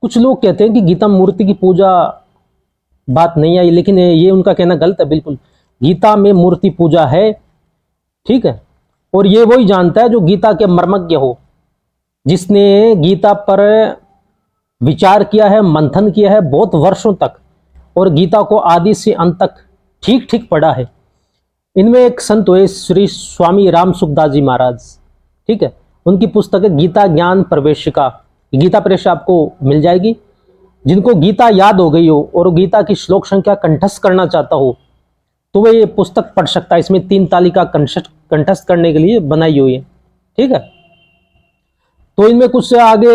कुछ लोग कहते हैं कि गीता में मूर्ति की पूजा बात नहीं आई, लेकिन ये उनका कहना गलत है। बिल्कुल गीता में मूर्ति पूजा है, ठीक है। और ये वही जानता है जो गीता के मर्मज्ञ हो, जिसने गीता पर विचार किया है, मंथन किया है बहुत वर्षों तक, और गीता को आदि से अंत तक ठीक ठीक पढ़ा है। इनमें एक संत हुए श्री स्वामी राम सुखदास जी महाराज, ठीक है। उनकी पुस्तक है गीता ज्ञान प्रवेशिका, गीता प्रेस आपको मिल जाएगी। जिनको गीता याद हो गई हो और गीता की श्लोक संख्या कंठस्थ करना चाहता हो तो वह ये पुस्तक पढ़ सकता है। इसमें 3 तालिका कंठस्थ करने के लिए बनाई हुई है, ठीक है। तो इनमें कुछ आगे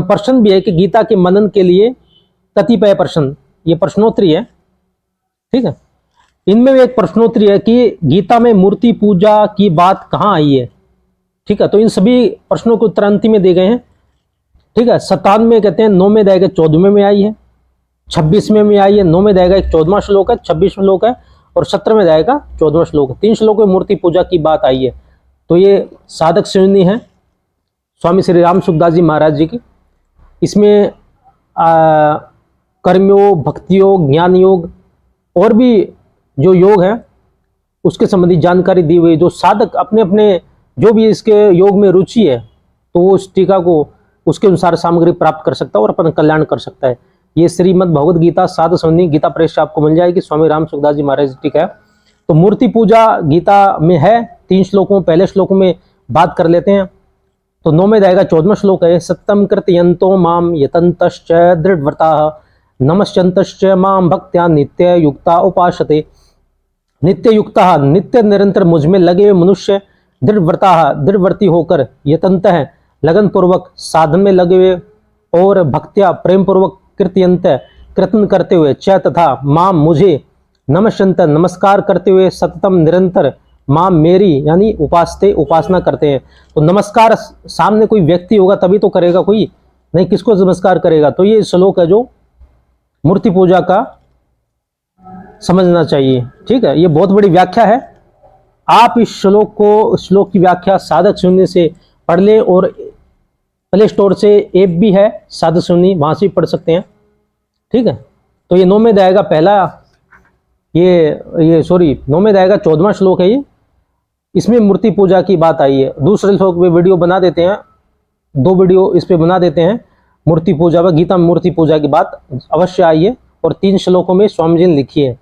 प्रश्न भी है कि गीता के मनन के लिए कतिपय प्रश्न, ये प्रश्नोत्तरी है, ठीक है। इनमें एक प्रश्नोत्तरी है कि गीता में मूर्ति पूजा की बात कहाँ आई है, ठीक है। तो इन सभी प्रश्नों को उत्तर अंतिम में दे गए हैं, ठीक है। 97 कहते हैं 9वें अध्याय के 14वें में आई है, 26वें में आई है, 9वें अध्याय का 14वां श्लोक है, 26वां श्लोक है, और 17वें अध्याय का 14वां श्लोक है। 3 श्लोकों में मूर्ति पूजा की बात आई है। तो ये साधक श्रेणी है स्वामी श्री राम सुखदास जी महाराज जी की। इसमें कर्मयोग, भक्ति योग, ज्ञान योग और भी जो योग है उसके संबंधी जानकारी दी हुई। जो साधक अपने अपने जो भी इसके योग में रुचि है तो वो उस टीका को उसके अनुसार सामग्री प्राप्त कर सकता है और अपना कल्याण कर सकता है। ये श्रीमद् भगवद गीता साधक संबंधी गीता प्रेस आपको मिल जाएगी, स्वामी राम सुखदास जी महाराज टीका है। तो मूर्ति पूजा गीता में है 3 श्लोकों, पहले श्लोकों में बात कर लेते हैं। तो 9वें अध्याय का 14वां श्लोक है, सत्यम कृतयन्तो माम यतन्तश्च दृढ़व्रताः नमश्चन्तश्च माम भक्त्या नित्य युक्ता उपासते। नित्य युक्ता, नित्य निरंतर मुझ में लगे हुए मनुष्य, दृढ़व्रता, दृढ़व्रती होकर, यतन्तः लगन पूर्वक साधन में लगे हुए, और भक्त्या प्रेम पूर्वक, कृतयन्त कृतन करते हुए, च तथा माम मुझे, नमश्चन्त नमस्कार करते हुए, सततम निरंतर, माम मेरी यानी उपासते उपासना करते हैं। तो नमस्कार सामने कोई व्यक्ति होगा तभी तो करेगा, कोई नहीं किसको नमस्कार करेगा। तो ये श्लोक है जो मूर्ति पूजा का समझना चाहिए, ठीक है। ये बहुत बड़ी व्याख्या है। आप इस श्लोक की व्याख्या साधक सुनने से पढ़ लें, और प्ले स्टोर से ऐप भी है साधक सुननी, वहां से भी पढ़ सकते हैं, ठीक है। तो ये 9वें अध्याय का पहला, ये 9वें अध्याय का 14वां श्लोक है ये। इसमें मूर्ति पूजा की बात आई है। दूसरे श्लोक पे वीडियो बना देते हैं, 2 वीडियो इस पे बना देते हैं मूर्ति पूजा व गीता में मूर्ति पूजा की बात अवश्य आई है, और 3 श्लोकों में स्वामी जी ने लिखी है।